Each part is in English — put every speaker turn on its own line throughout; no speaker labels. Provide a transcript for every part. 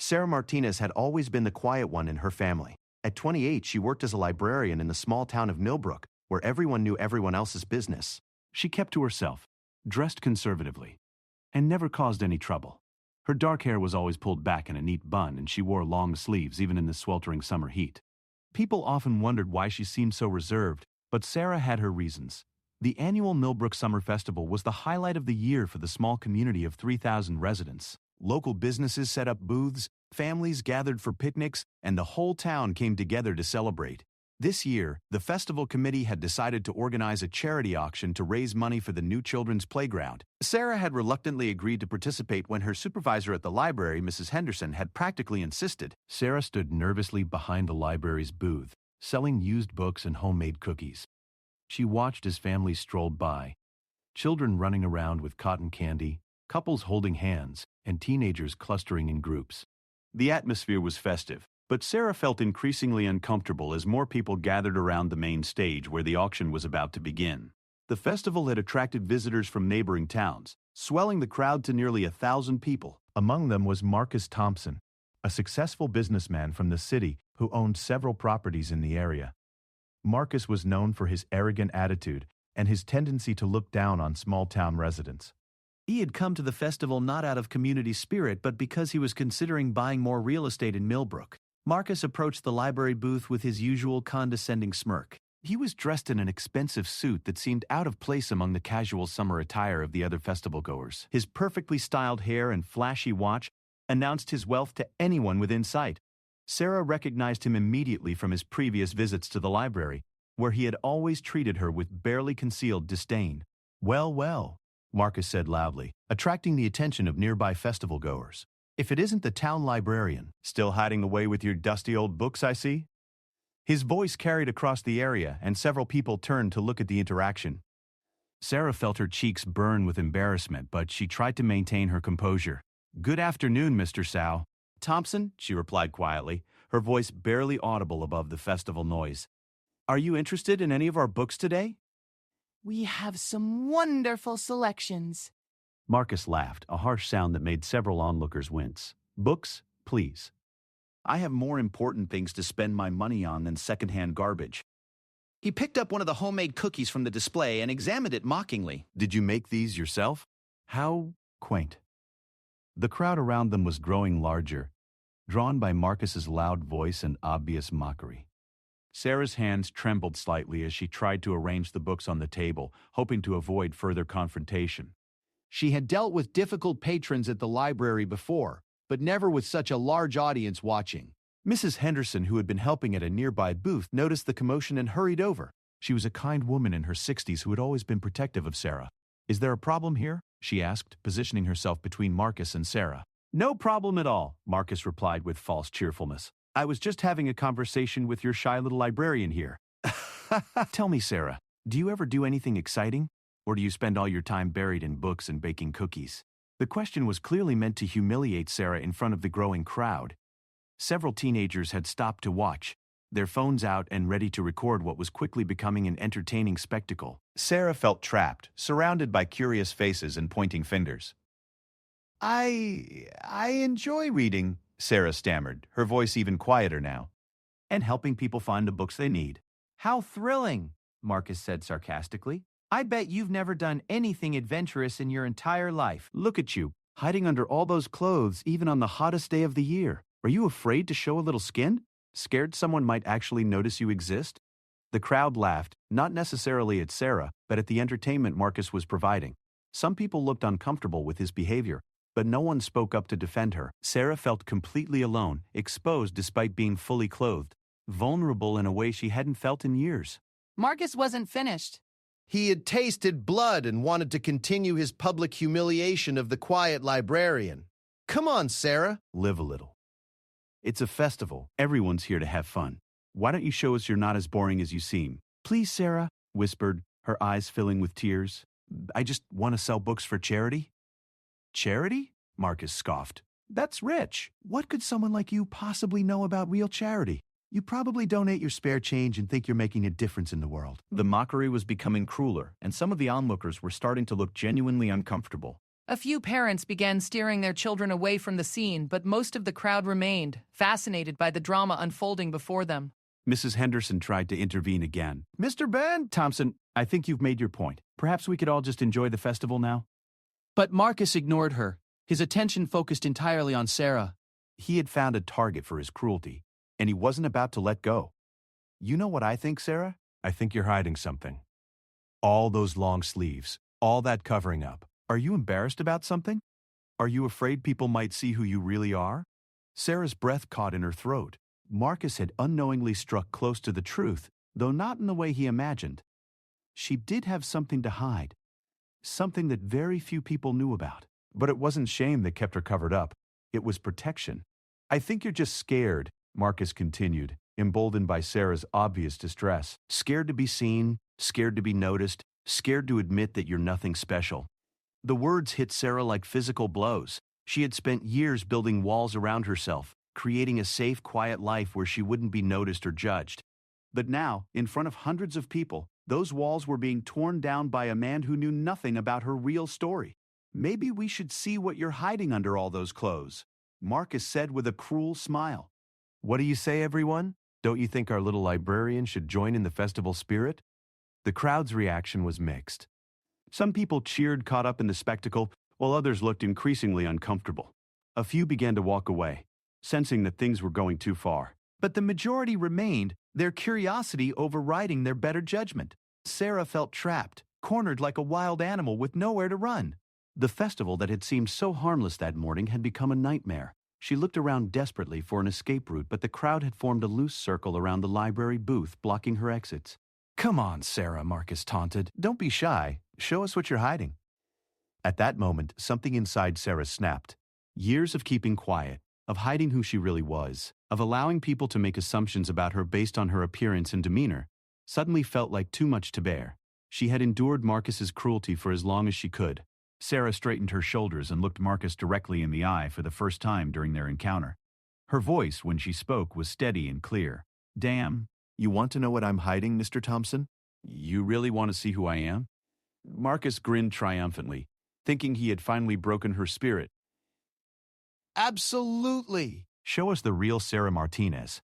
Sarah Martinez had always been the quiet one in her family. At 28, she worked as a librarian in the small town of Millbrook, where everyone knew everyone else's business.
She kept to herself, dressed conservatively, and never caused any trouble. Her dark hair was always pulled back in a neat bun, and she wore long sleeves even in the sweltering summer heat. People often wondered why she seemed so reserved, but Sarah had her reasons. The annual Millbrook Summer Festival was the highlight of the year for the small community of 3,000 residents. Local businesses set up booths, families gathered for picnics, and the whole town came together to celebrate. This year, the festival committee had decided to organize a charity auction to raise money for the new children's playground. Sarah had reluctantly agreed to participate when her supervisor at the library, Mrs. Henderson, had practically insisted. Sarah stood nervously behind the library's booth, selling used books and homemade cookies. She watched as families strolled by, children running around with cotton candy, couples holding hands, and teenagers clustering in groups. The atmosphere was festive, but Sarah felt increasingly uncomfortable as more people gathered around the main stage where the auction was about to begin. The festival had attracted visitors from neighboring towns, swelling the crowd to nearly 1,000 people.
Among them was Marcus Thompson, a successful businessman from the city who owned several properties in the area. Marcus was known for his arrogant attitude and his tendency to look down on small-town residents.
He had come to the festival not out of community spirit, but because he was considering buying more real estate in Millbrook. Marcus approached the library booth with his usual condescending smirk. He was dressed in an expensive suit that seemed out of place among the casual summer attire of the other festival-goers. His perfectly styled hair and flashy watch announced his wealth to anyone within sight. Sarah recognized him immediately from his previous visits to the library, where he had always treated her with barely concealed disdain.
"Well, well," Marcus said loudly, attracting the attention of nearby festival-goers. "If it isn't the town librarian,
Still hiding away with your dusty old books, I see?" His voice carried across the area, and several people turned to look at the interaction.
Sarah felt her cheeks burn with embarrassment, but she tried to maintain her composure. "Good afternoon, Mr. Sow."
"Thompson," she replied quietly, her voice barely audible above the festival noise. "Are you interested in any of our books today?"
We have some wonderful selections.
Marcus laughed, a harsh sound that made several onlookers wince. "Books, please."
"I have more important things to spend my money on than secondhand garbage." He picked up one of the homemade cookies from the display and examined it mockingly.
"Did you make these yourself? How quaint." The crowd around them was growing larger, drawn by Marcus's loud voice and obvious mockery. Sarah's hands trembled slightly as she tried to arrange the books on the table, hoping to avoid further confrontation.
She had dealt with difficult patrons at the library before, but never with such a large audience watching. Mrs. Henderson, who had been helping at a nearby booth, noticed the commotion and hurried over.
She was a kind woman in her 60s who had always been protective of Sarah. "Is there a problem here?" she asked, positioning herself between Marcus and Sarah.
"No problem at all," Marcus replied with false cheerfulness. "I was just having a conversation with your shy little librarian here."
"Tell me, Sarah, do you ever do anything exciting? Or do you spend all your time buried in books and baking cookies?" The question was clearly meant to humiliate Sarah in front of the growing crowd. Several teenagers had stopped to watch, their phones out and ready to record what was quickly becoming an entertaining spectacle.
Sarah felt trapped, surrounded by curious faces and pointing fingers. I enjoy reading," Sarah stammered, her voice even quieter now.
"And helping people find the books they need."
"How thrilling," Marcus said sarcastically. "I bet you've never done anything adventurous in your entire life."
"Look at you, hiding under all those clothes even on the hottest day of the year. Are you afraid to show a little skin? Scared someone might actually notice you exist?" The crowd laughed, not necessarily at Sarah, but at the entertainment Marcus was providing. Some people looked uncomfortable with his behavior, but no one spoke up to defend her. Sarah felt completely alone, exposed despite being fully clothed, vulnerable in a way she hadn't felt in years.
Marcus wasn't finished.
He had tasted blood and wanted to continue his public humiliation of the quiet librarian. "Come on, Sarah."
"Live a little. It's a festival. Everyone's here to have fun. Why don't you show us you're not as boring as you seem?"
"Please, Sarah," whispered, her eyes filling with tears. "I just want to sell books for charity."
"Charity?" Marcus scoffed.
"That's rich. What could someone like you possibly know about real charity? You probably donate your spare change and think you're making a difference in the world."
The mockery was becoming crueler, and some of the onlookers were starting to look genuinely uncomfortable.
A few parents began steering their children away from the scene, but most of the crowd remained, fascinated by the drama unfolding before them.
Mrs. Henderson tried to intervene again.
Mr. Ben?
Thompson, I think you've made your point. Perhaps we could all just enjoy the festival now?
But Marcus ignored her, his attention focused entirely on Sarah.
He had found a target for his cruelty, and he wasn't about to let go. You know what I think, Sarah? I think you're hiding something. All those long sleeves, all that covering up. Are you embarrassed about something? Are you afraid people might see who you really are? Sarah's breath caught in her throat. Marcus had unknowingly struck close to the truth, though not in the way he imagined. She did have something to hide, something that very few people knew about. But it wasn't shame that kept her covered up. It was protection. I think you're just scared, Marcus continued, emboldened by Sarah's obvious distress. Scared to be seen, scared to be noticed, scared to admit that you're nothing special. The words hit Sarah like physical blows. She had spent years building walls around herself, creating a safe, quiet life where she wouldn't be noticed or judged. But now, in front of hundreds of people, those walls were being torn down by a man who knew nothing about her real story. Maybe we should see what you're hiding under all those clothes, Marcus said with a cruel smile. What do you say, everyone? Don't you think our little librarian should join in the festival spirit? The crowd's reaction was mixed. Some people cheered, caught up in the spectacle, while others looked increasingly uncomfortable. A few began to walk away, sensing that things were going too far. But the majority remained, their curiosity overriding their better judgment. Sarah felt trapped, cornered like a wild animal with nowhere to run. The festival that had seemed so harmless that morning had become a nightmare. She looked around desperately for an escape route, but the crowd had formed a loose circle around the library booth, blocking her exits. Come on, Sarah, Marcus taunted. Don't be shy. Show us what you're hiding. At that moment, something inside Sarah snapped. Years of keeping quiet, of hiding who she really was, of allowing people to make assumptions about her based on her appearance and demeanor, suddenly felt like too much to bear. She had endured Marcus's cruelty for as long as she could. Sarah straightened her shoulders and looked Marcus directly in the eye for the first time during their encounter. Her voice, when she spoke, was steady and clear. Damn, you want to know what I'm hiding, Mr. Thompson? You really want to see who I am? Marcus grinned triumphantly, thinking he had finally broken her spirit. Absolutely! Show us the real Sarah Martinez.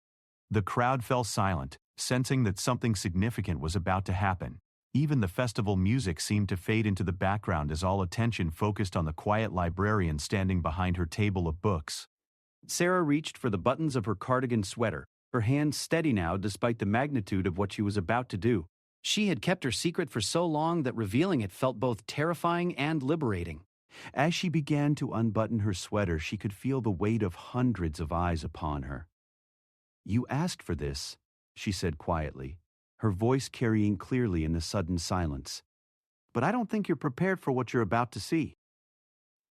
The crowd fell silent, sensing that something significant was about to happen. Even the festival music seemed to fade into the background as all attention focused on the quiet librarian standing behind her table of books. Sarah reached for the buttons of her cardigan sweater, her hands steady now despite the magnitude of what she was about to do. She had kept her secret for so long that revealing it felt both terrifying and liberating. As she began to unbutton her sweater, she could feel the weight of hundreds of eyes upon her. You asked for this, she said quietly, her voice carrying clearly in the sudden silence. But I don't think you're prepared for what you're about to see.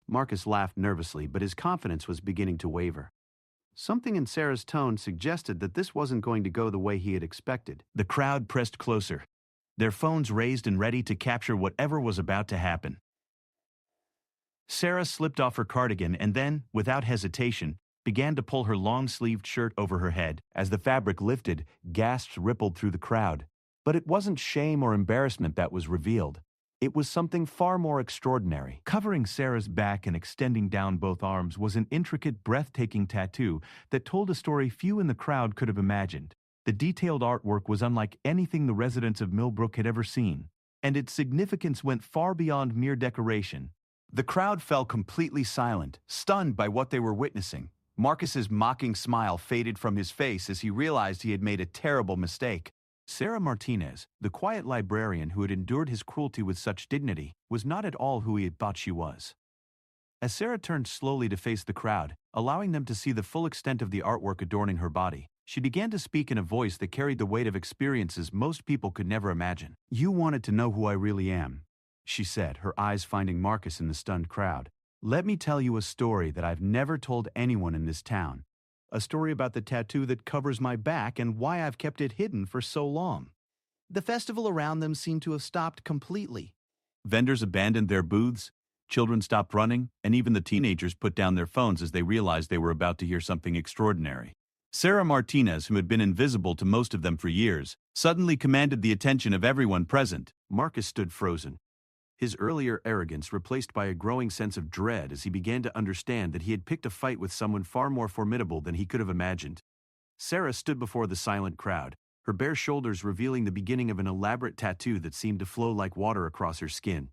Marcus laughed nervously, but his confidence was beginning to waver. Something in Sarah's tone suggested that this wasn't going to go the way he had expected. The crowd pressed closer, their phones raised and ready to capture whatever was about to happen. Sarah slipped off her cardigan and then, without hesitation, began to pull her long-sleeved shirt over her head. As the fabric lifted, gasps rippled through the crowd. But it wasn't shame or embarrassment that was revealed. It was something far more extraordinary. Covering Sarah's back and extending down both arms was an intricate, breathtaking tattoo that told a story few in the crowd could have imagined. The detailed artwork was unlike anything the residents of Millbrook had ever seen, and its significance went far beyond mere decoration. The crowd fell completely silent, stunned by what they were witnessing. Marcus's mocking smile faded from his face as he realized he had made a terrible mistake. Sarah Martinez, the quiet librarian who had endured his cruelty with such dignity, was not at all who he had thought she was. As Sarah turned slowly to face the crowd, allowing them to see the full extent of the artwork adorning her body, she began to speak in a voice that carried the weight of experiences most people could never imagine. You wanted to know who I really am, she said, her eyes finding Marcus in the stunned crowd. Let me tell you a story that I've never told anyone in this town. A story about the tattoo that covers my back and why I've kept it hidden for so long. The festival around them seemed to have stopped completely. Vendors abandoned their booths, children stopped running, and even the teenagers put down their phones as they realized they were about to hear something extraordinary. Sarah Martinez, who had been invisible to most of them for years, suddenly commanded the attention of everyone present. Marcus stood frozen, his earlier arrogance replaced by a growing sense of dread as he began to understand that he had picked a fight with someone far more formidable than he could have imagined. Sarah stood before the silent crowd, her bare shoulders revealing the beginning of an elaborate tattoo that seemed to flow like water across her skin.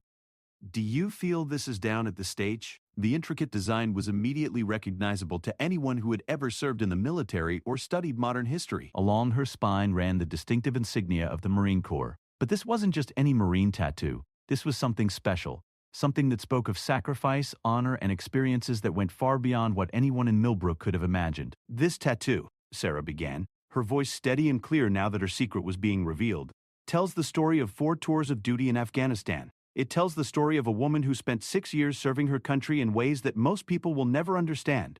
"Do you feel this is down at the stage?" The intricate design was immediately recognizable to anyone who had ever served in the military or studied modern history. Along her spine ran the distinctive insignia of the Marine Corps. But this wasn't just any Marine tattoo. This was something special, something that spoke of sacrifice, honor, and experiences that went far beyond what anyone in Millbrook could have imagined. "This tattoo," Sarah began, her voice steady and clear now that her secret was being revealed, "tells the story of 4 tours of duty in Afghanistan. It tells the story of a woman who spent 6 years serving her country in ways that most people will never understand."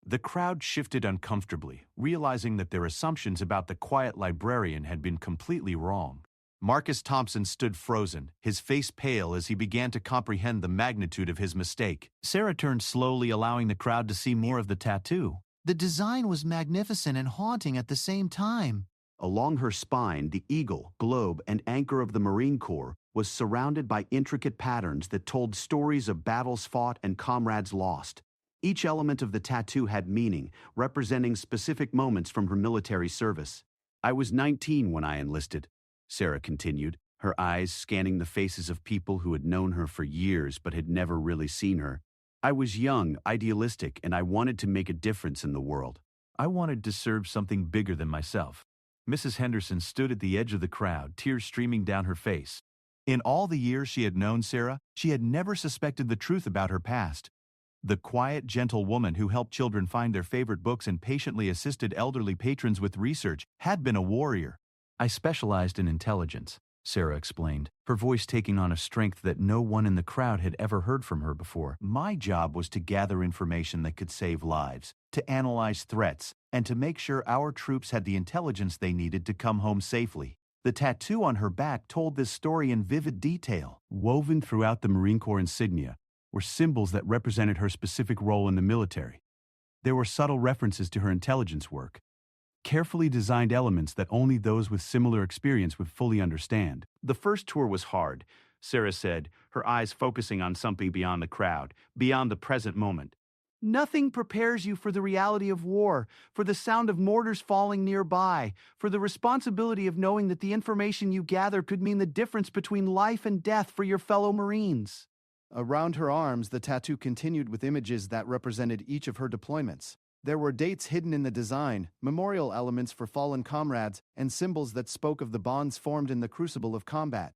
The crowd shifted uncomfortably, realizing that their assumptions about the quiet librarian had been completely wrong. Marcus Thompson stood frozen, his face pale as he began to comprehend the magnitude of his mistake. Sarah turned slowly, allowing the crowd to see more of the tattoo.
The design was magnificent and haunting at the same time.
Along her spine, the eagle, globe, and anchor of the Marine Corps was surrounded by intricate patterns that told stories of battles fought and comrades lost. Each element of the tattoo had meaning, representing specific moments from her military service. "I was 19 when I enlisted," Sarah continued, her eyes scanning the faces of people who had known her for years but had never really seen her. "I was young, idealistic, and I wanted to make a difference in the world. I wanted to serve something bigger than myself." Mrs. Henderson stood at the edge of the crowd, tears streaming down her face. In all the years she had known Sarah, she had never suspected the truth about her past. The quiet, gentle woman who helped children find their favorite books and patiently assisted elderly patrons with research had been a warrior. "I specialized in intelligence," Sarah explained, her voice taking on a strength that no one in the crowd had ever heard from her before. "My job was to gather information that could save lives, to analyze threats, and to make sure our troops had the intelligence they needed to come home safely." The tattoo on her back told this story in vivid detail. Woven throughout the Marine Corps insignia were symbols that represented her specific role in the military. There were subtle references to her intelligence work, carefully designed elements that only those with similar experience would fully understand. "The first tour was hard," Sarah said, her eyes focusing on something beyond the crowd, beyond the present moment. "Nothing prepares you for the reality of war, for the sound of mortars falling nearby, for the responsibility of knowing that the information you gather could mean the difference between life and death for your fellow Marines."
Around her arms, the tattoo continued with images that represented each of her deployments. There were dates hidden in the design, memorial elements for fallen comrades, and symbols that spoke of the bonds formed in the crucible of combat.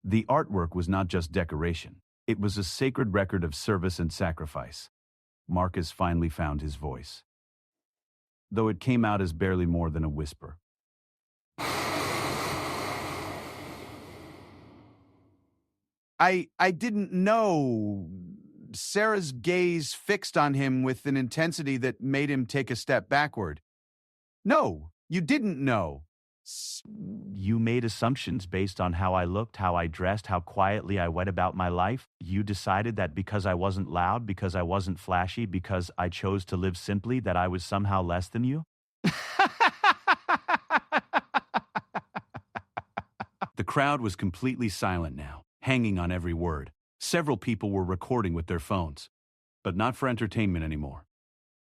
The artwork was not just decoration. It was a sacred record of service and sacrifice. Marcus finally found his voice, though it came out as barely more than a whisper. I didn't know." Sarah's gaze fixed on him with an intensity that made him take a step backward. "No, you didn't know." "You made assumptions based on how I looked, how I dressed, how quietly I went about my life. You decided that because I wasn't loud, because I wasn't flashy, because I chose to live simply, that I was somehow less than you?" The crowd was completely silent now, hanging on every word. Several people were recording with their phones, but not for entertainment anymore.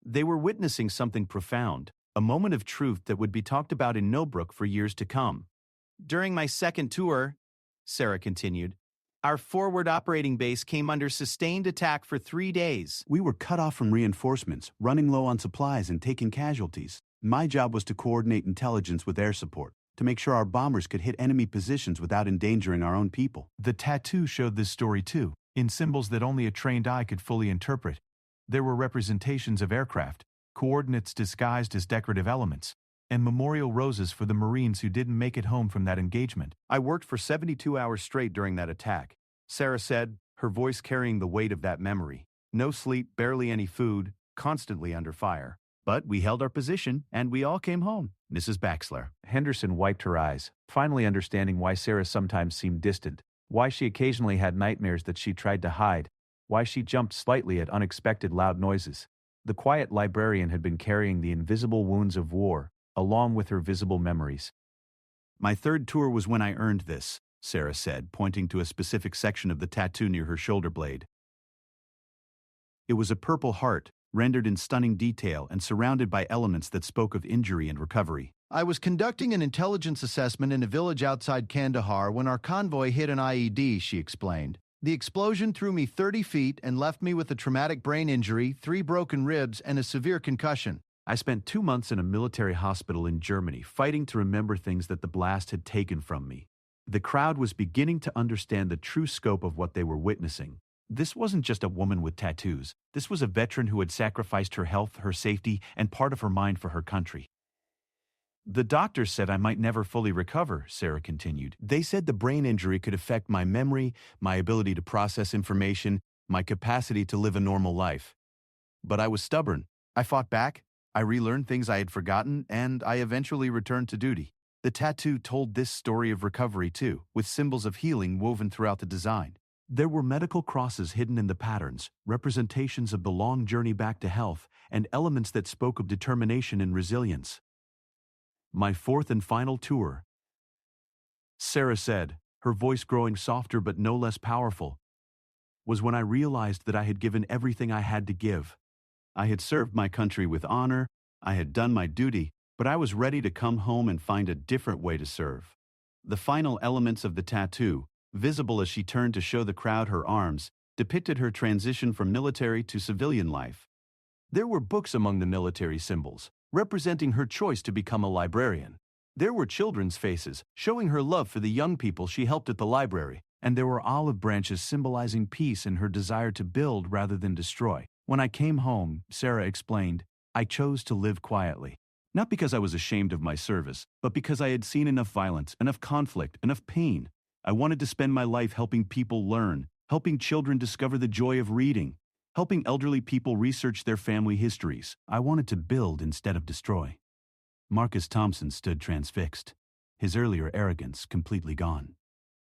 They were witnessing something profound, a moment of truth that would be talked about in Millbrook for years to come.
During my second tour, Sarah continued, our forward operating base came under sustained attack for 3 days.
We were cut off from reinforcements, running low on supplies and taking casualties. My job was to coordinate intelligence with air support, to make sure our bombers could hit enemy positions without endangering our own people. The tattoo showed this story too, in symbols that only a trained eye could fully interpret. There were representations of aircraft, coordinates disguised as decorative elements, and memorial roses for the Marines who didn't make it home from that engagement. "I worked for 72 hours straight during that attack," Sarah said, her voice carrying the weight of that memory. "No sleep, barely any food, constantly under fire. But we held our position, and we all came home." Mrs. Baxler. Henderson wiped her eyes, finally understanding why Sarah sometimes seemed distant, why she occasionally had nightmares that she tried to hide, why she jumped slightly at unexpected loud noises. The quiet librarian had been carrying the invisible wounds of war, along with her visible memories. "My third tour was when I earned this," Sarah said, pointing to a specific section of the tattoo near her shoulder blade. It was a purple heart, rendered in stunning detail and surrounded by elements that spoke of injury and recovery.
I was conducting an intelligence assessment in a village outside Kandahar when our convoy hit an IED, she explained. The explosion threw me 30 feet and left me with a traumatic brain injury, 3 broken ribs, and a severe concussion.
I spent 2 months in a military hospital in Germany, fighting to remember things that the blast had taken from me. The crowd was beginning to understand the true scope of what they were witnessing. This wasn't just a woman with tattoos. This was a veteran who had sacrificed her health, her safety, and part of her mind for her country. The doctors said I might never fully recover, Sarah continued. They said the brain injury could affect my memory, my ability to process information, my capacity to live a normal life. But I was stubborn. I fought back, I relearned things I had forgotten, and I eventually returned to duty. The tattoo told this story of recovery too, with symbols of healing woven throughout the design. There were medical crosses hidden in the patterns, representations of the long journey back to health, and elements that spoke of determination and resilience. My 4th and final tour, Sarah said, her voice growing softer but no less powerful, was when I realized that I had given everything I had to give. I had served my country with honor, I had done my duty, but I was ready to come home and find a different way to serve. The final elements of the tattoo, visible as she turned to show the crowd her arms, depicted her transition from military to civilian life. There were books among the military symbols, representing her choice to become a librarian. There were children's faces, showing her love for the young people she helped at the library, and there were olive branches symbolizing peace and her desire to build rather than destroy. When I came home, Sarah explained, I chose to live quietly. Not because I was ashamed of my service, but because I had seen enough violence, enough conflict, enough pain. I wanted to spend my life helping people learn, helping children discover the joy of reading, helping elderly people research their family histories. I wanted to build instead of destroy. Marcus Thompson stood transfixed, his earlier arrogance completely gone.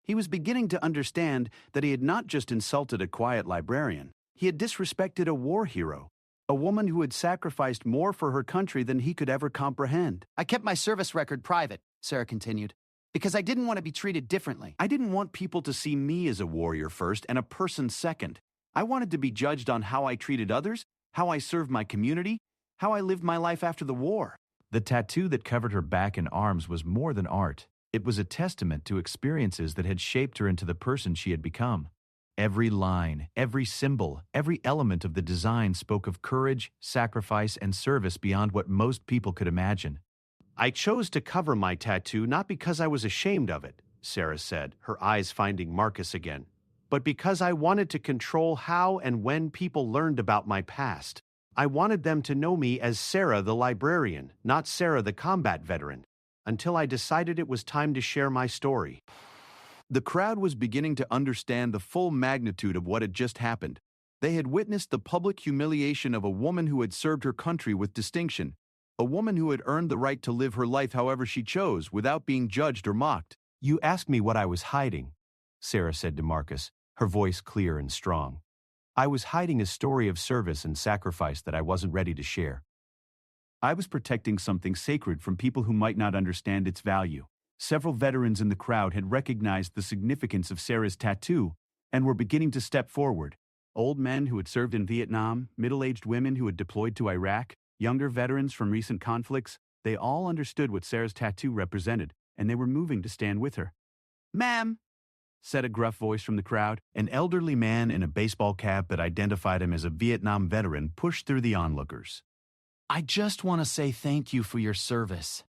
He was beginning to understand that he had not just insulted a quiet librarian, he had disrespected a war hero, a woman who had sacrificed more for her country than he could ever comprehend.
I kept my service record private, Sarah continued, because I didn't want to be treated differently.
I didn't want people to see me as a warrior first and a person second. I wanted to be judged on how I treated others, how I served my community, how I lived my life after the war. The tattoo that covered her back and arms was more than art. It was a testament to experiences that had shaped her into the person she had become. Every line, every symbol, every element of the design spoke of courage, sacrifice, and service beyond what most people could imagine.
I chose to cover my tattoo not because I was ashamed of it, Sarah said, her eyes finding Marcus again, but because I wanted to control how and when people learned about my past. I wanted them to know me as Sarah the librarian, not Sarah the combat veteran, until I decided it was time to share my story.
The crowd was beginning to understand the full magnitude of what had just happened. They had witnessed the public humiliation of a woman who had served her country with distinction, a woman who had earned the right to live her life however she chose without being judged or mocked.
You asked me what I was hiding, Sarah said to Marcus, her voice clear and strong. I was hiding a story of service and sacrifice that I wasn't ready to share.
I was protecting something sacred from people who might not understand its value. Several veterans in the crowd had recognized the significance of Sarah's tattoo and were beginning to step forward. Old men who had served in Vietnam, middle-aged women who had deployed to Iraq, younger veterans from recent conflicts, they all understood what Sarah's tattoo represented, and they were moving to stand with her.
Ma'am,
said a gruff voice from the crowd. An elderly man in a baseball cap that identified him as a Vietnam veteran pushed through the onlookers.
I just want to say thank you for your service.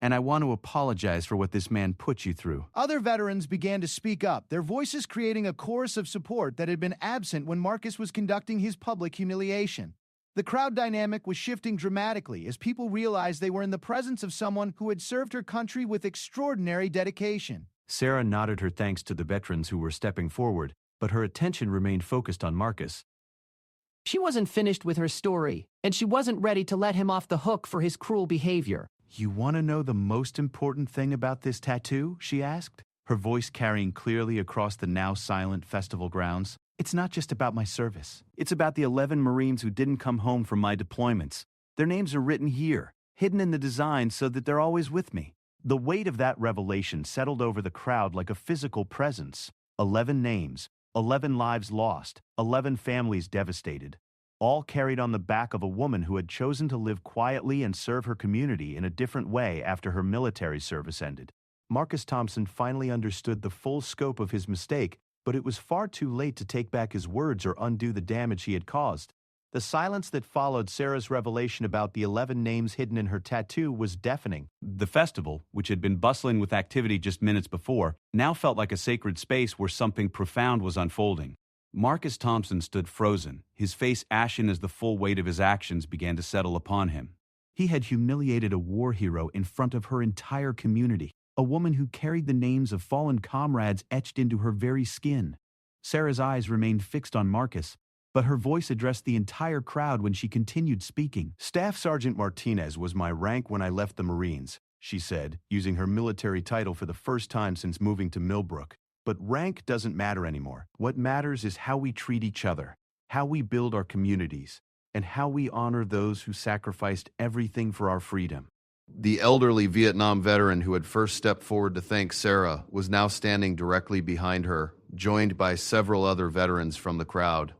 And I want to apologize for what this man put you through.
Other veterans began to speak up, their voices creating a chorus of support that had been absent when Marcus was conducting his public humiliation. The crowd dynamic was shifting dramatically as people realized they were in the presence of someone who had served her country with extraordinary dedication.
Sarah nodded her thanks to the veterans who were stepping forward, but her attention remained focused on Marcus.
she wasn't finished with her story, and she wasn't ready to let him off the hook for his cruel behavior.
You want to know the most important thing about this tattoo? She asked, her voice carrying clearly across the now silent festival grounds. It's not just about my service. It's about the 11 Marines who didn't come home from my deployments. Their names are written here, hidden in the design so that they're always with me. The weight of that revelation settled over the crowd like a physical presence. 11 names, 11 lives lost, 11 families devastated, all carried on the back of a woman who had chosen to live quietly and serve her community in a different way after her military service ended. Marcus Thompson finally understood the full scope of his mistake, but it was far too late to take back his words or undo the damage he had caused. The silence that followed Sarah's revelation about the 11 names hidden in her tattoo was deafening.
The festival, which had been bustling with activity just minutes before, now felt like a sacred space where something profound was unfolding. Marcus Thompson stood frozen, his face ashen as the full weight of his actions began to settle upon him.
He had humiliated a war hero in front of her entire community, a woman who carried the names of fallen comrades etched into her very skin. Sarah's eyes remained fixed on Marcus, but her voice addressed the entire crowd when she continued speaking.
Staff Sergeant Martinez was my rank when I left the Marines, she said, using her military title for the first time since moving to Millbrook. But rank doesn't matter anymore. What matters is how we treat each other, how we build our communities, and how we honor those who sacrificed everything for our freedom. The elderly Vietnam veteran who had first stepped forward to thank Sarah was now standing directly behind her, joined by several other veterans from the crowd.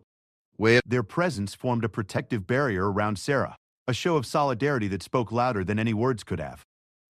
Their presence formed a protective barrier around Sarah, a show of solidarity that spoke louder than any words could have.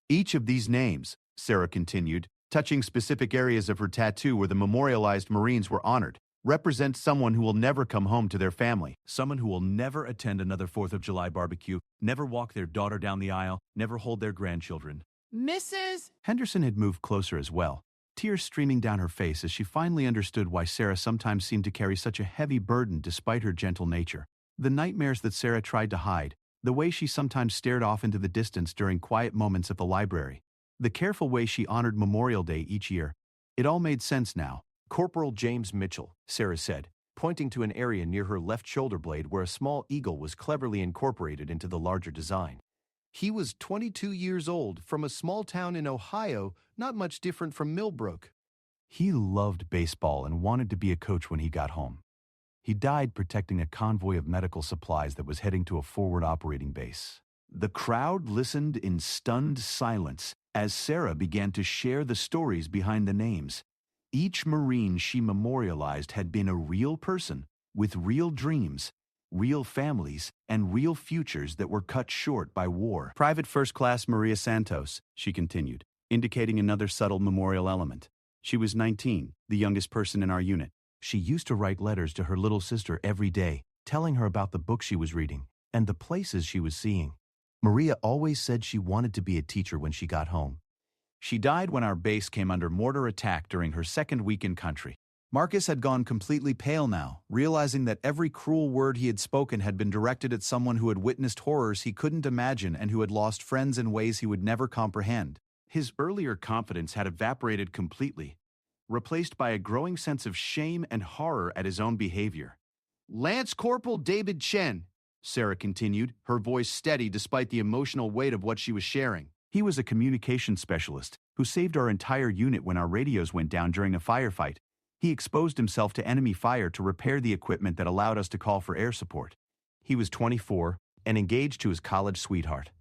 Each of these names, Sarah continued, touching specific areas of her tattoo where the memorialized Marines were honored, represents someone who will never come home to their family, someone who will never attend another 4th of July barbecue, never walk their daughter down the aisle, never hold their grandchildren.
Mrs.
Henderson had moved closer as well, tears streaming down her face as she finally understood why Sarah sometimes seemed to carry such a heavy burden despite her gentle nature. The nightmares that Sarah tried to hide, the way she sometimes stared off into the distance during quiet moments at the library, the careful way she honored Memorial Day each year, it all made sense now.
Corporal James Mitchell, Sarah said, pointing to an area near her left shoulder blade where a small eagle was cleverly incorporated into the larger design. He was 22 years old, from a small town in Ohio, not much different from Millbrook.
He loved baseball and wanted to be a coach when he got home. He died protecting a convoy of medical supplies that was heading to a forward operating base. The crowd listened in stunned silence as Sarah began to share the stories behind the names. Each Marine she memorialized had been a real person with real dreams, real families, and real futures that were cut short by war.
Private First Class Maria Santos, she continued, indicating another subtle memorial element. She was 19, the youngest person in our unit.
She used to write letters to her little sister every day, telling her about the books she was reading and the places she was seeing. Maria always said she wanted to be a teacher when she got home.
She died when our base came under mortar attack during her second week in country.
Marcus had gone completely pale now, realizing that every cruel word he had spoken had been directed at someone who had witnessed horrors he couldn't imagine and who had lost friends in ways he would never comprehend.
His earlier confidence had evaporated completely, replaced by a growing sense of shame and horror at his own behavior.
Lance Corporal David Chen, Sarah continued, her voice steady despite the emotional weight of what she was sharing.
He was a communications specialist who saved our entire unit when our radios went down during a firefight. He exposed himself to enemy fire to repair the equipment that allowed us to call for air support.
He was 24 and engaged to his college sweetheart.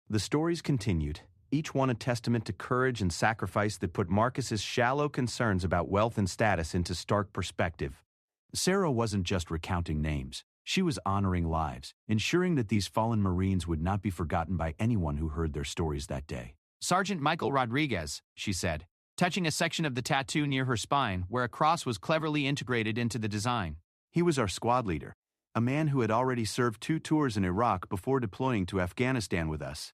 The stories continued, each one a testament to courage and sacrifice that put Marcus's shallow concerns about wealth and status into stark perspective.
Sarah wasn't just recounting names. She was honoring lives, ensuring that these fallen Marines would not be forgotten by anyone who heard their stories that day.
Sergeant Michael Rodriguez, she said, touching a section of the tattoo near her spine where a cross was cleverly integrated into the design.
He was our squad leader, a man who had already served 2 tours in Iraq before deploying to Afghanistan with us.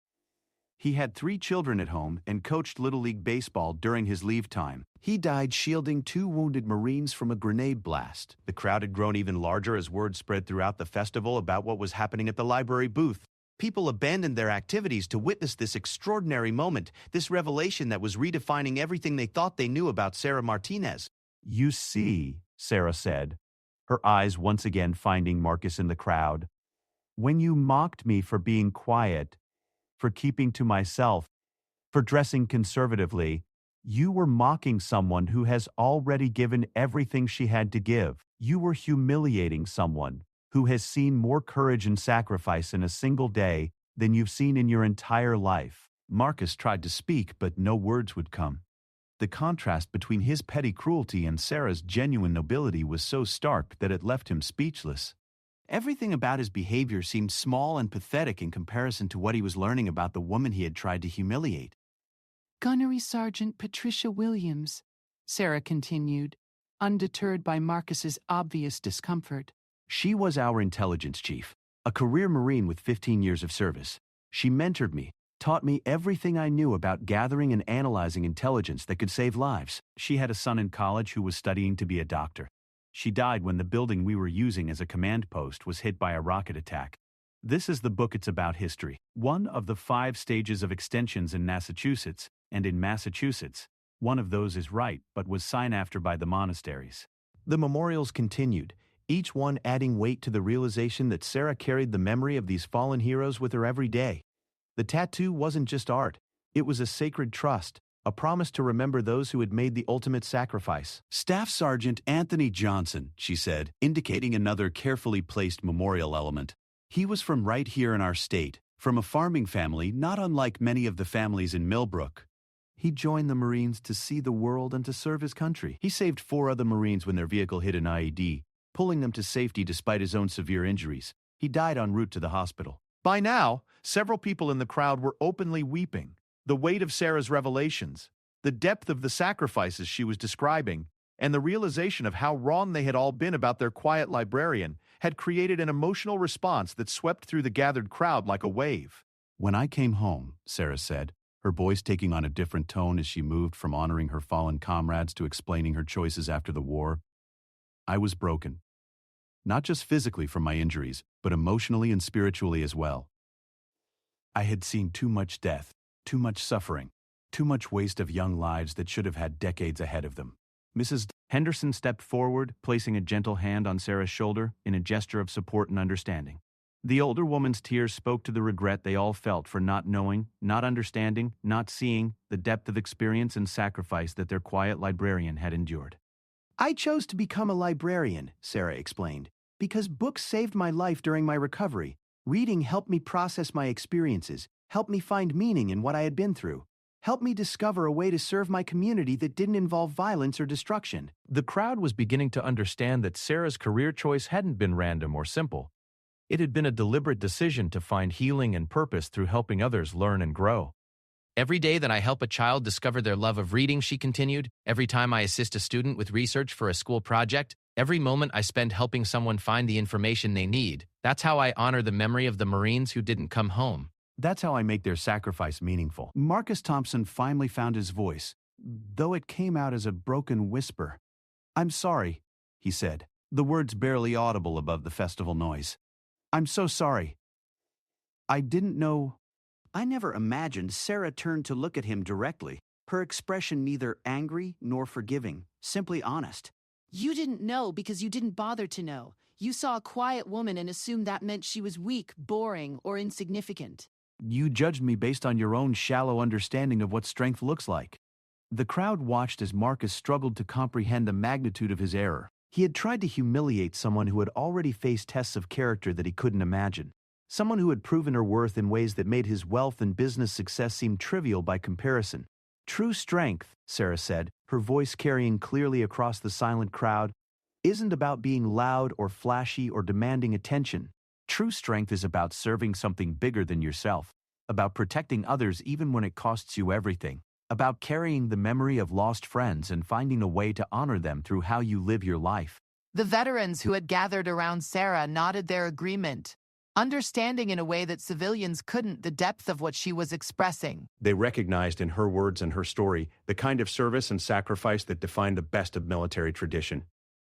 He had 3 children at home and coached Little League Baseball during his leave time.
He died shielding 2 wounded Marines from a grenade blast. The crowd had grown even larger as word spread throughout the festival about what was happening at the library booth. People abandoned their activities to witness this extraordinary moment, this revelation that was redefining everything they thought they knew about Sarah Martinez.
"You see," Sarah said, her eyes once again finding Marcus in the crowd, "when you mocked me for being quiet, for keeping to myself, for dressing conservatively, you were mocking someone who has already given everything she had to give. You were humiliating someone who has seen more courage and sacrifice in a single day
than you've seen in your entire life. Marcus tried to speak, but no words would come. The contrast between his petty cruelty and Sarah's genuine nobility was so stark that it left him speechless.
Everything about his behavior seemed small and pathetic in comparison to what he was learning about the woman he had tried to humiliate.
Gunnery Sergeant Patricia Williams, Sarah continued, undeterred by Marcus's obvious discomfort.
She was our intelligence chief, a career Marine with 15 years of service. She mentored me, taught me everything I knew about gathering and analyzing intelligence that could save lives.
She had a son in college who was studying to be a doctor. She died when the building we were using as a command post was hit by a rocket attack. This is the book. It's about history, one of the 5 stages of extensions in Massachusetts, and in Massachusetts, one of those is right but was signed after by the monasteries.
The memorials continued, each one adding weight to the realization that Sarah carried the memory of these fallen heroes with her every day. The tattoo wasn't just art, it was a sacred trust, a promise to remember those who had made the ultimate sacrifice.
Staff Sergeant Anthony Johnson, she said, indicating another carefully placed memorial element. He was from right here in our state, from a farming family not unlike many of the families in Millbrook.
He joined the Marines to see the world and to serve his country. He saved 4 other Marines when their vehicle hit an IED, pulling them to safety despite his own severe injuries. He died en route to the hospital.
By now, several people in the crowd were openly weeping. The weight of Sarah's revelations, the depth of the sacrifices she was describing, and the realization of how wrong they had all been about their quiet librarian had created an emotional response that swept through the gathered crowd like a wave.
When I came home, Sarah said, her voice taking on a different tone as she moved from honoring her fallen comrades to explaining her choices after the war, I was broken. Not just physically from my injuries, but emotionally and spiritually as well. I had seen too much death, too much suffering, too much waste of young lives that should have had decades ahead of them. Mrs. Henderson stepped forward, placing a gentle hand on Sarah's shoulder in a gesture of support and understanding. The older woman's tears spoke to the regret they all felt for not knowing, not understanding, not seeing the depth of experience and sacrifice that their quiet librarian had endured.
I chose to become a librarian, Sarah explained, because books saved my life during my recovery. Reading helped me process my experiences, helped me find meaning in what I had been through, helped me discover a way to serve my community that didn't involve violence or destruction.
The crowd was beginning to understand that Sarah's career choice hadn't been random or simple. It had been a deliberate decision to find healing and purpose through helping others learn and grow.
Every day that I help a child discover their love of reading, she continued, every time I assist a student with research for a school project, every moment I spend helping someone find the information they need, that's how I honor the memory of the Marines who didn't come home.
That's how I make their sacrifice meaningful.
Marcus Thompson finally found his voice, though it came out as a broken whisper. "I'm sorry," he said, the words barely audible above the festival noise. "I'm so sorry. I didn't know." I never imagined Sarah turned to look at him directly, her expression neither angry nor forgiving, simply honest.
You didn't know because you didn't bother to know. You saw a quiet woman and assumed that meant she was weak, boring, or insignificant.
You judged me based on your own shallow understanding of what strength looks like. The crowd watched as Marcus struggled to comprehend the magnitude of his error. He had tried to humiliate someone who had already faced tests of character that he couldn't imagine. Someone who had proven her worth in ways that made his wealth and business success seem trivial by comparison. True strength, Sarah said, her voice carrying clearly across the silent crowd, isn't about being loud or flashy or demanding attention. True strength is about serving something bigger than yourself, about protecting others even when it costs you everything, about carrying the memory of lost friends and finding a way to honor them through how you live your life.
The veterans who had gathered around Sarah nodded their agreement, understanding in a way that civilians couldn't the depth of what she was expressing.
They recognized in her words and her story the kind of service and sacrifice that defined the best of military tradition.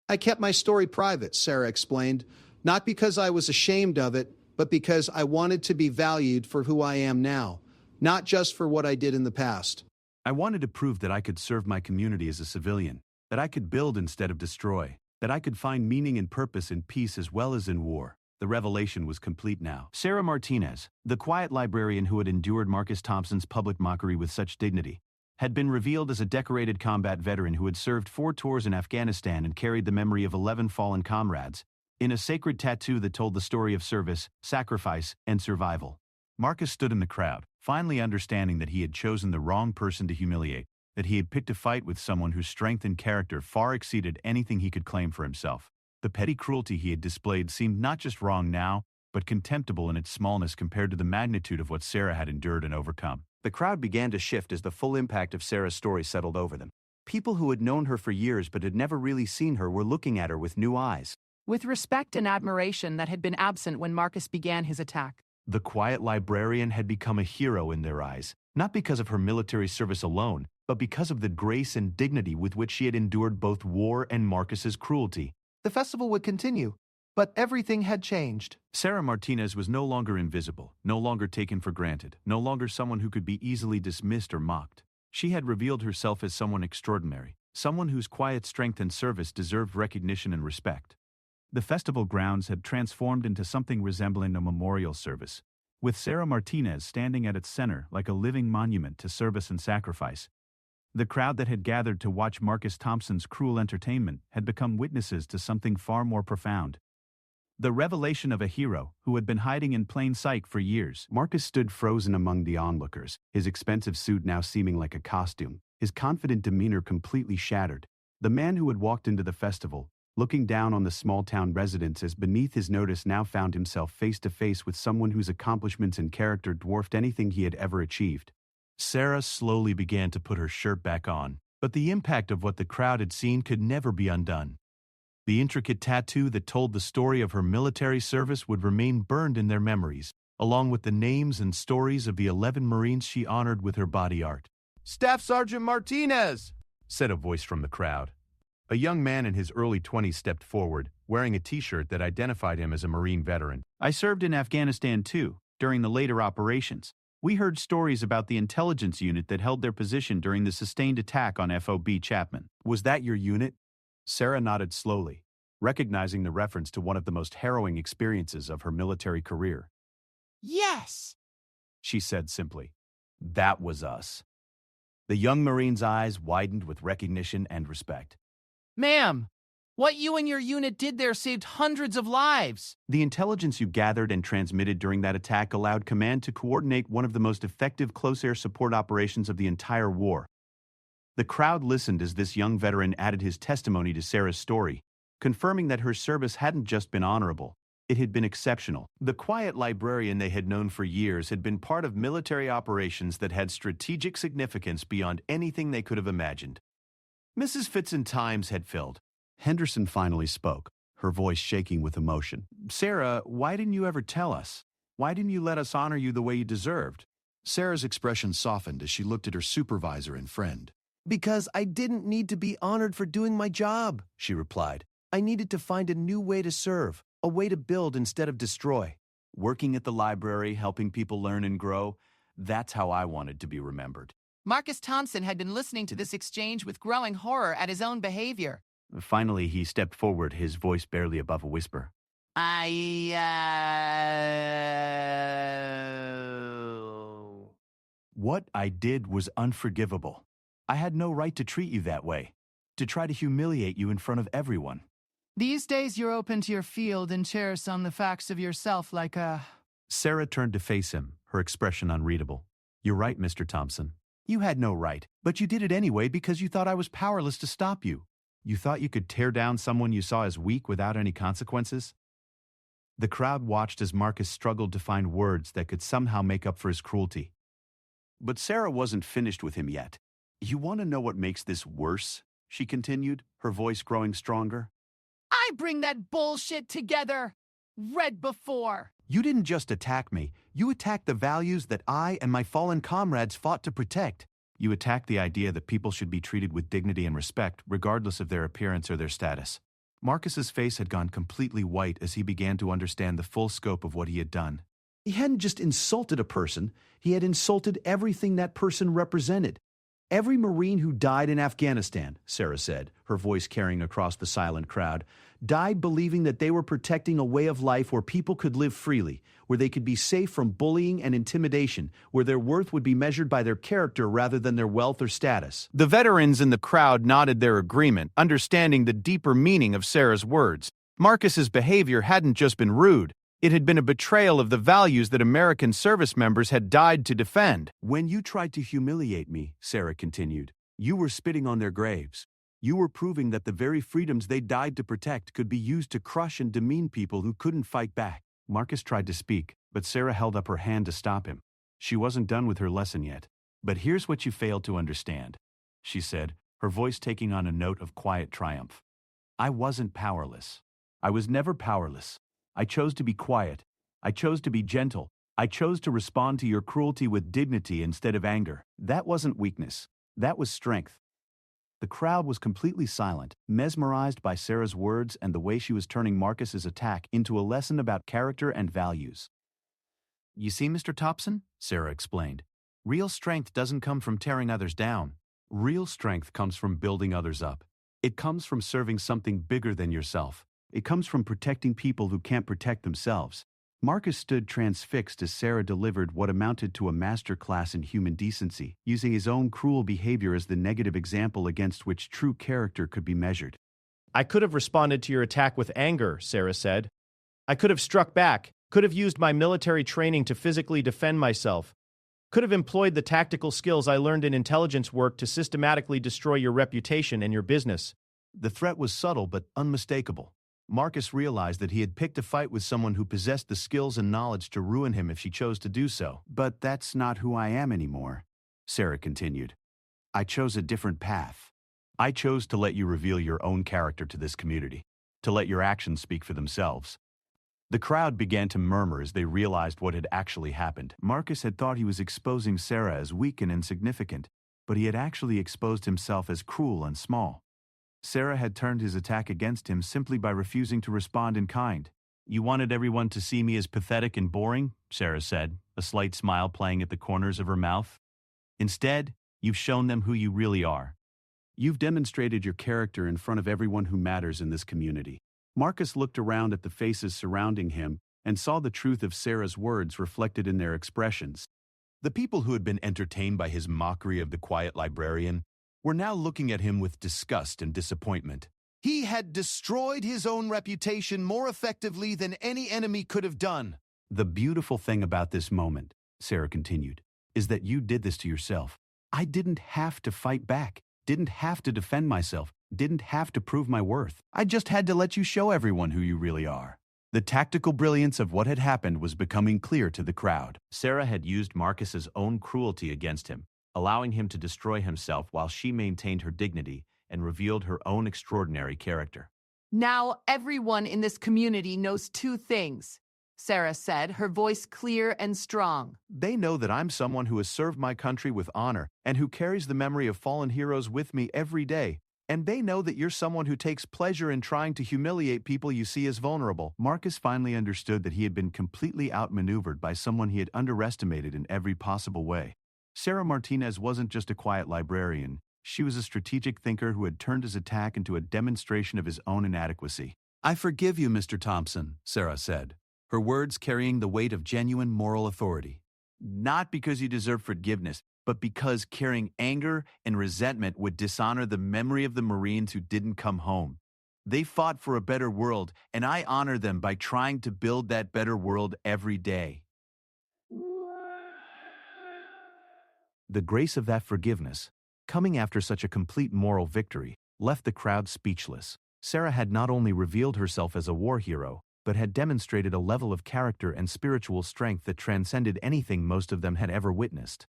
I kept my story private, Sarah explained, not because I was ashamed of it, but because I wanted to be valued for who I am now, not just for what I did in the past.
I wanted to prove that I could serve my community as a civilian, that I could build instead of destroy, that I could find meaning and purpose in peace as well as in war. The revelation was complete now. Sarah Martinez, the quiet librarian who had endured Marcus Thompson's public mockery with such dignity, had been revealed as a decorated combat veteran who had served 4 tours in Afghanistan and carried the memory of 11 fallen comrades in a sacred tattoo that told the story of service, sacrifice, and survival. Marcus stood in the crowd, finally understanding that he had chosen the wrong person to humiliate, that he had picked a fight with someone whose strength and character far exceeded anything he could claim for himself. The petty cruelty he had displayed seemed not just wrong now, but contemptible in its smallness compared to the magnitude of what Sarah had endured and overcome.
The crowd began to shift as the full impact of Sarah's story settled over them. People who had known her for years but had never really seen her were looking at her with new eyes.
With respect and admiration that had been absent when Marcus began his attack.
The quiet librarian had become a hero in their eyes, not because of her military service alone, but because of the grace and dignity with which she had endured both war and Marcus's cruelty.
The festival would continue, but everything had changed.
Sarah Martinez was no longer invisible, no longer taken for granted, no longer someone who could be easily dismissed or mocked. She had revealed herself as someone extraordinary, someone whose quiet strength and service deserved recognition and respect. The festival grounds had transformed into something resembling a memorial service, with Sarah Martinez standing at its center like a living monument to service and sacrifice. The crowd that had gathered to watch Marcus Thompson's cruel entertainment had become witnesses to something far more profound. The revelation of a hero who had been hiding in plain sight for years.
Marcus stood frozen among the onlookers, his expensive suit now seeming like a costume, his confident demeanor completely shattered. The man who had walked into the festival, looking down on the small-town residents as beneath his notice, now found himself face-to-face with someone whose accomplishments and character dwarfed anything he had ever achieved.
Sarah slowly began to put her shirt back on, but the impact of what the crowd had seen could never be undone. The intricate tattoo that told the story of her military service would remain burned in their memories, along with the names and stories of the 11 Marines she honored with her body art.
Staff Sergeant Martinez,
said a voice from the crowd. A young man in his early 20s stepped forward, wearing a t-shirt that identified him as a Marine veteran.
I served in Afghanistan too, during the later operations. We heard stories about the intelligence unit that held their position during the sustained attack on FOB Chapman.
Was that your unit? Sarah nodded slowly, recognizing the reference to one of the most harrowing experiences of her military career.
Yes,
she said simply. That was us. The young Marine's eyes widened with recognition and respect.
Ma'am, what you and your unit did there saved hundreds of lives.
The intelligence you gathered and transmitted during that attack allowed command to coordinate one of the most effective close air support operations of the entire war. The crowd listened as this young veteran added his testimony to Sarah's story, confirming that her service hadn't just been honorable, it had been exceptional.
The quiet librarian they had known for years had been part of military operations that had strategic significance beyond anything they could have imagined. Mrs. Fitz-and-Times had filled.
Henderson finally spoke, her voice shaking with emotion.
Sarah, why didn't you ever tell us? Why didn't you let us honor you the way you deserved?
Sarah's expression softened as she looked at her supervisor and friend.
because I didn't need to be honored for doing my job, she replied. I needed to find a new way to serve, a way to build instead of destroy.
Working at the library, helping people learn and grow, that's how I wanted to be remembered.
Marcus Thompson had been listening to this exchange with growing horror at his own behavior.
Finally, he stepped forward, his voice barely above a whisper. What I did was unforgivable. I had no right to treat you that way, to try to humiliate you in front of everyone.
These days you're open to your field and share some the facts of yourself like a...
Sarah turned to face him, her expression unreadable. You're right, Mr. Thompson.
You had no right, but you did it anyway because you thought I was powerless to stop you.
You thought you could tear down someone you saw as weak without any consequences? The crowd watched as Marcus struggled to find words that could somehow make up for his cruelty.
But Sarah wasn't finished with him yet. You want to know what makes this worse? She continued, her voice growing stronger.
I bring that bullshit together. Read before.
You didn't just attack me. You attacked the values that I and my fallen comrades fought to protect.
You attacked the idea that people should be treated with dignity and respect, regardless of their appearance or their status. Marcus's face had gone completely white as he began to understand the full scope of what he had done.
He hadn't just insulted a person, he had insulted everything that person represented. Every Marine who died in Afghanistan, Sarah said, her voice carrying across the silent crowd, died believing that they were protecting a way of life where people could live freely, where they could be safe from bullying and intimidation, where their worth would be measured by their character rather than their wealth or status.
The veterans in the crowd nodded their agreement, understanding the deeper meaning of Sarah's words. Marcus's behavior hadn't just been rude,
It had been a betrayal of the values that American service members had died to defend.
When you tried to humiliate me, Sarah continued, you were spitting on their graves. You were proving that the very freedoms they died to protect could be used to crush and demean people who couldn't fight back.
Marcus tried to speak, but Sarah held up her hand to stop him. She wasn't done with her lesson yet. But here's what you failed to understand, she said, her voice taking on a note of quiet triumph. I wasn't powerless. I was never powerless. I chose to be quiet. I chose to be gentle. I chose to respond to your cruelty with dignity instead of anger. That wasn't weakness. That was strength. The crowd was completely silent, mesmerized by Sarah's words and the way she was turning Marcus's attack into a lesson about character and values.
You see, Mr. Thompson, Sarah explained, real strength doesn't come from tearing others down.
Real strength comes from building others up. It comes from serving something bigger than yourself. It comes from protecting people who can't protect themselves. Marcus stood transfixed as Sarah delivered what amounted to a master class in human decency, using his own cruel behavior as the negative example against which true character could be measured.
I could have responded to your attack with anger, Sarah said. I could have struck back, could have used my military training to physically defend myself, could have employed the tactical skills I learned in intelligence work to systematically destroy your reputation and your business.
The threat was subtle but unmistakable. Marcus realized that he had picked a fight with someone who possessed the skills and knowledge to ruin him if she chose to do so.
But that's not who I am anymore, Sarah continued. I chose a different path. I chose to let you reveal your own character to this community, to let your actions speak for themselves. The crowd began to murmur as they realized what had actually happened. Marcus had thought he was exposing Sarah as weak and insignificant, but he had actually exposed himself as cruel and small. Sarah had turned his attack against him simply by refusing to respond in kind.
You wanted everyone to see me as pathetic and boring, Sarah said, a slight smile playing at the corners of her mouth. Instead, you've shown them who you really are.
You've demonstrated your character in front of everyone who matters in this community. Marcus looked around at the faces surrounding him and saw the truth of Sarah's words reflected in their expressions.
The people who had been entertained by his mockery of the quiet librarian were now looking at him with disgust and disappointment. He had destroyed his own reputation more effectively than any enemy could have done.
The beautiful thing about this moment, Sarah continued, is that you did this to yourself. I didn't have to fight back, didn't have to defend myself, didn't have to prove my worth. I just had to let you show everyone who you really are. The tactical brilliance of what had happened was becoming clear to the crowd.
Sarah had used Marcus's own cruelty against him, allowing him to destroy himself while she maintained her dignity and revealed her own extraordinary character.
Now everyone in this community knows two things, Sarah said, her voice clear and strong.
They know that I'm someone who has served my country with honor and who carries the memory of fallen heroes with me every day. And they know that you're someone who takes pleasure in trying to humiliate people you see as vulnerable.
Marcus finally understood that he had been completely outmaneuvered by someone he had underestimated in every possible way. Sarah Martinez wasn't just a quiet librarian. She was a strategic thinker who had turned his attack into a demonstration of his own inadequacy.
I forgive you, Mr. Thompson, Sarah said, her words carrying the weight of genuine moral authority. Not because you deserve forgiveness, but because carrying anger and resentment would dishonor the memory of the Marines who didn't come home. They fought for a better world, and I honor them by trying to build that better world every day.
The grace of that forgiveness, coming after such a complete moral victory, left the crowd speechless. Sarah had not only revealed herself as a war hero, but had demonstrated a level of character and spiritual strength that transcended anything most of them had ever witnessed.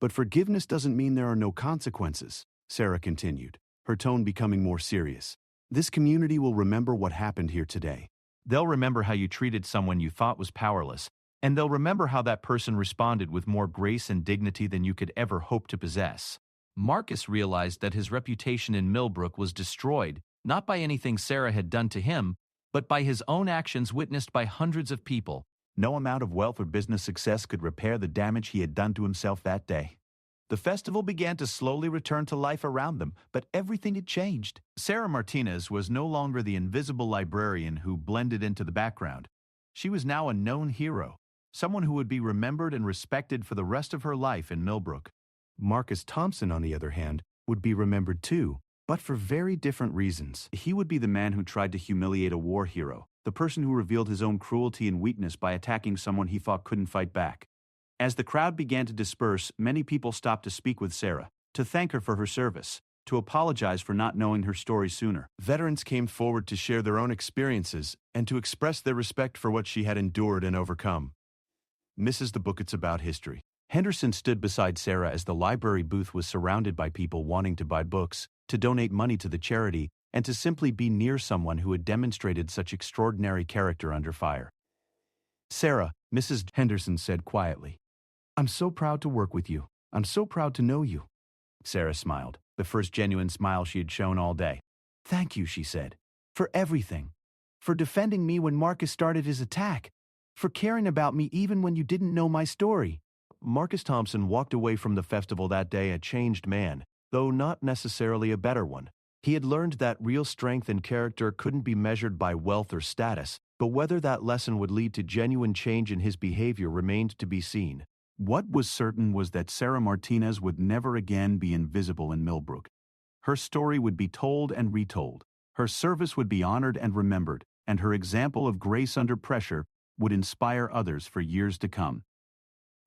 But forgiveness doesn't mean there are no consequences, Sarah continued, her tone becoming more serious. This community will remember what happened here today.
They'll remember how you treated someone you thought was powerless, and they'll remember how that person responded with more grace and dignity than you could ever hope to possess. Marcus realized that his reputation in Millbrook was destroyed, not by anything Sarah had done to him, but by his own actions witnessed by hundreds of people.
No amount of wealth or business success could repair the damage he had done to himself that day.
The festival began to slowly return to life around them, but everything had changed. Sarah Martinez was no longer the invisible librarian who blended into the background. She was now a known hero, someone who would be remembered and respected for the rest of her life in Millbrook.
Marcus Thompson, on the other hand, would be remembered too, but for very different reasons. He would be the man who tried to humiliate a war hero, the person who revealed his own cruelty and weakness by attacking someone he thought couldn't fight back. As the crowd began to disperse, many people stopped to speak with Sarah, to thank her for her service, to apologize for not knowing her story sooner.
Veterans came forward to share their own experiences and to express their respect for what she had endured and overcome. Mrs. the book it's about history.
Henderson stood beside Sarah as the library booth was surrounded by people wanting to buy books, to donate money to the charity, and to simply be near someone who had demonstrated such extraordinary character under fire.
Sarah, Mrs. Henderson said quietly, "I'm so proud to work with you. I'm so proud to know you."
Sarah smiled, the first genuine smile she had shown all day.
"Thank you," she said, "for everything. For defending me when Marcus started his attack. For caring about me even when you didn't know my story."
Marcus Thompson walked away from the festival that day a changed man, though not necessarily a better one. He had learned that real strength and character couldn't be measured by wealth or status, but whether that lesson would lead to genuine change in his behavior remained to be seen.
What was certain was that Sarah Martinez would never again be invisible in Millbrook. Her story would be told and retold. Her service would be honored and remembered, and her example of grace under pressure would inspire others for years to come.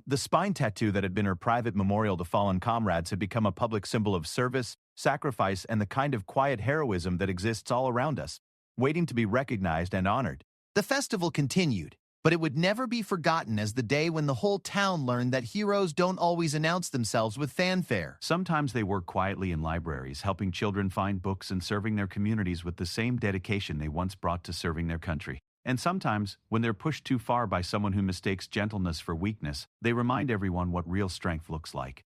The spine tattoo that had been her private memorial to fallen comrades had become a public symbol of service, sacrifice, and the kind of quiet heroism that exists all around us, waiting to be recognized and honored. The festival continued, but it would never be forgotten as the day when the whole town learned that heroes don't always announce themselves with fanfare.
Sometimes they work quietly in libraries, helping children find books and serving their communities with the same dedication they once brought to serving their country. And sometimes, when they're pushed too far by someone who mistakes gentleness for weakness, they remind everyone what real strength looks like.